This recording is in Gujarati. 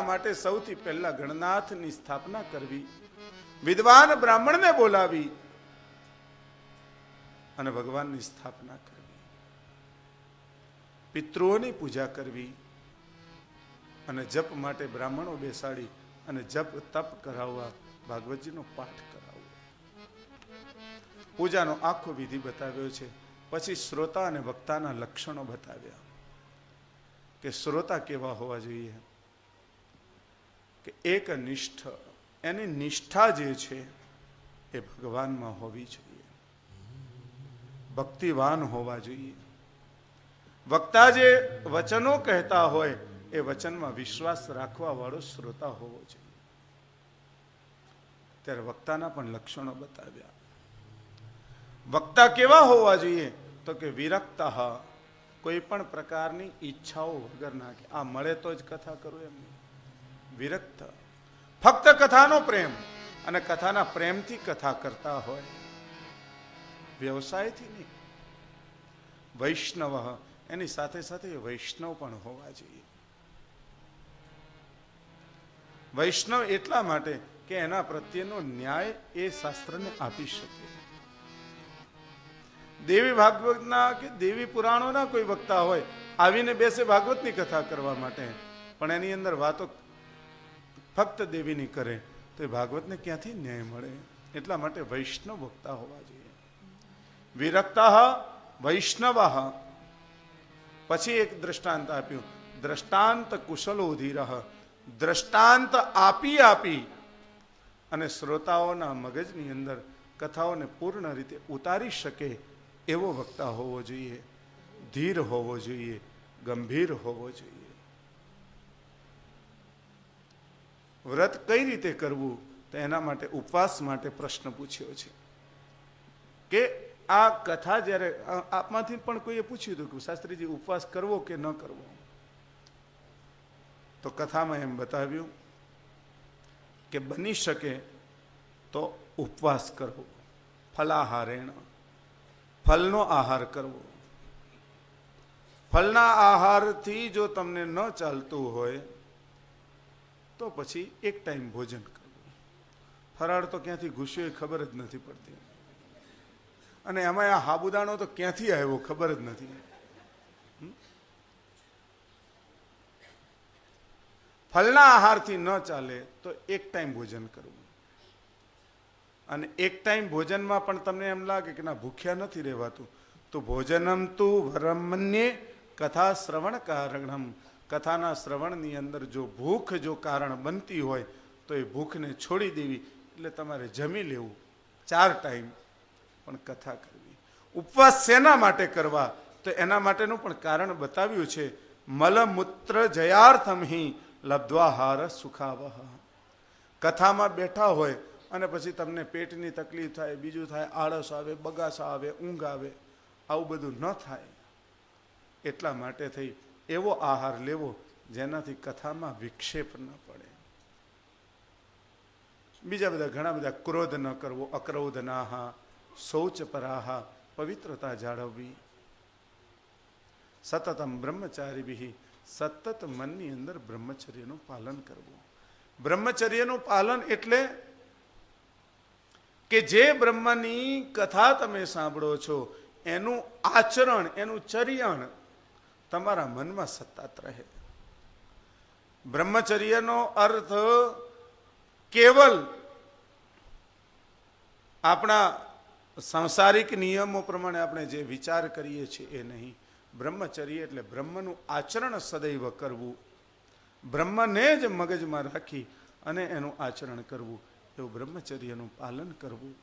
એટલા માટે સૌથી પહેલા ગણનાથની સ્થાપના કરવી, વિદ્વાન બ્રાહ્મણને બોલાવી અને ભગવાનની સ્થાપના કરવી, પિતૃઓની પૂજા કરવી અને જપ માટે બ્રાહ્મણો બેસાડી અને જપ તપ કરાવવા, ભાગવતજીનો પાઠ કરાવવો. પૂજાનો આખો વિધિ બતાવ્યો છે. પછી શ્રોતા અને વક્તાના લક્ષણો બતાવ્યા કે શ્રોતા કેવા હોવા જોઈએ, કે એક નિષ્ઠ, એની નિષ્ઠા જે છે એ ભગવાનમાં હોવી જોઈએ, ભક્તિવાન હોવા જોઈએ. વક્તા જે વચનો કહેતા હોય એ વચનમાં વિશ્વાસ રાખવા વાળો શ્રોતા હોવો જોઈએ. ત્યારે વક્તાના પણ લક્ષણો બતાવ્યા. વક્તા કેવા હોવા જોઈએ, તો કે વિરક્તઃ, કોઈ પણ પ્રકારની ઈચ્છાઓ વગરના, કે આ મળે તો જ કથા કરું એમ નહીં. વિરક્ત, ફક્ત કથાનો પ્રેમ અને કથાના પ્રેમથી કથા કરતા હોય, વ્યવસાયથી નહીં. વૈષ્ણવ, એની સાથે સાથે વૈષ્ણવ પણ હોવા જોઈએ. વૈષ્ણવ એટલા માટે કે એના પ્રત્યેનો ન્યાય એ શાસ્ત્રને આપી શકે. દેવી ભાગવતના કે દેવી પુરાણોના કોઈ વક્તા હોય, આવીને બેસે ભાગવતની કથા કરવા માટે, પણ એની અંદર વાતો ફક્ત દેવીની કરે, તો એ ભાગવતને ક્યાંથી ન્યાય મળે? એટલા માટે વૈષ્ણવ વક્તા હોવા જોઈએ. વિરક્તઃ વૈષ્ણવઃ. પછી એક દ્રષ્ટાંત આપ્યું, દ્રષ્ટાંત કુશલો ધીરઃ. દ્રષ્ટાંત આપી આપી અને શ્રોતાઓના મગજની અંદર કથાઓને પૂર્ણ રીતે ઉતારી શકે એવો વક્તા હોવો જોઈએ, ધીર હોવો જોઈએ, ગંભીર હોવો જોઈએ. વ્રત કઈ રીતે કરવું, તો એના માટે ઉપવાસ માટે પ્રશ્ન પૂછ્યો છે કે આ કથા જ્યારે આપમાંથી પણ કોઈએ પૂછ્યું હતું કે શાસ્ત્રીજી ઉપવાસ કરવો કે ન કરવો, તો કથામાં એમ બતાવ્યું કે બની શકે તો ઉપવાસ કરવો, ફલાહારેણ, ફલનો આહાર કરવો. ફલના આહારથી જો તમને ન ચાલતું હોય તો પછી એક ટાઈમ ભોજન કરવું. ફરાળ તો ક્યાંથી ઘૂસ્યો એ ખબર જ નથી પડતી, અને એમાં આ સાબુદાણો તો ક્યાંથી આવ્યો ખબર જ નથી. ફલના આહારથી ન ચાલે તો એક ટાઈમ ભોજન કરવું. અને એક ટાઈમ ભોજનમાં પણ તમને એમ લાગે કે ના ભૂખ્યા નથી રહેવાતું, તો ભોજનમ તુ વરમન્યે કથા શ્રવણ કારણમ. કથાના શ્રવણની અંદર જો ભૂખ જો કારણ બનતી હોય તો એ ભૂખને છોડી દેવી, એટલે તમારે જમી લેવું 4 ટાઈમ, પણ કથા કરવી. ઉપવાસ શેના માટે કરવા, તો એના માટેનું પણ કારણ બતાવ્યું છે. મલમૂત્ર જયાર્થમ હિ લબ્ધ્વાહાર સુખાવહ. કથામાં બેઠા હોય અને પછી તમને પેટની તકલીફ થાય, બીજું થાય, આળસ આવે, બગાસા આવે, ઊંઘ આવે, આવું બધું ન થાય એટલા માટે થઈ એવો આહાર લેવો જેનાથી કથામાં વિક્ષેપ ન પડે. બીજા બધા ઘણા બધા, ક્રોધ ન કરવો, અક્રોધનાહા, શૌચ પરાહા, પવિત્રતા જાળવવી, સતતમ બ્રહ્મચારીભિ, સતત મનની અંદર બ્રહ્મચર્યનું પાલન કરવું. બ્રહ્મચર્યનું પાલન એટલે કે જે બ્રહ્મની કથા તમે સાંભળો છો એનું આચરણ, એનું ચર્યણ તમારા મનમાં સતત રહે. બ્રહ્મચર્યનો અર્થ કેવલ આપણા સાંસારિક નિયમો પ્રમાણે આપણે જે વિચાર કરીએ છીએ એ નહીં. બ્રહ્મચર્ય એટલે બ્રહ્મનું આચરણ સદૈવ કરવું, બ્રહ્મને જ મગજમાં રાખી અને એનું આચરણ કરવું, એવું બ્રહ્મચર્યનું પાલન કરવું.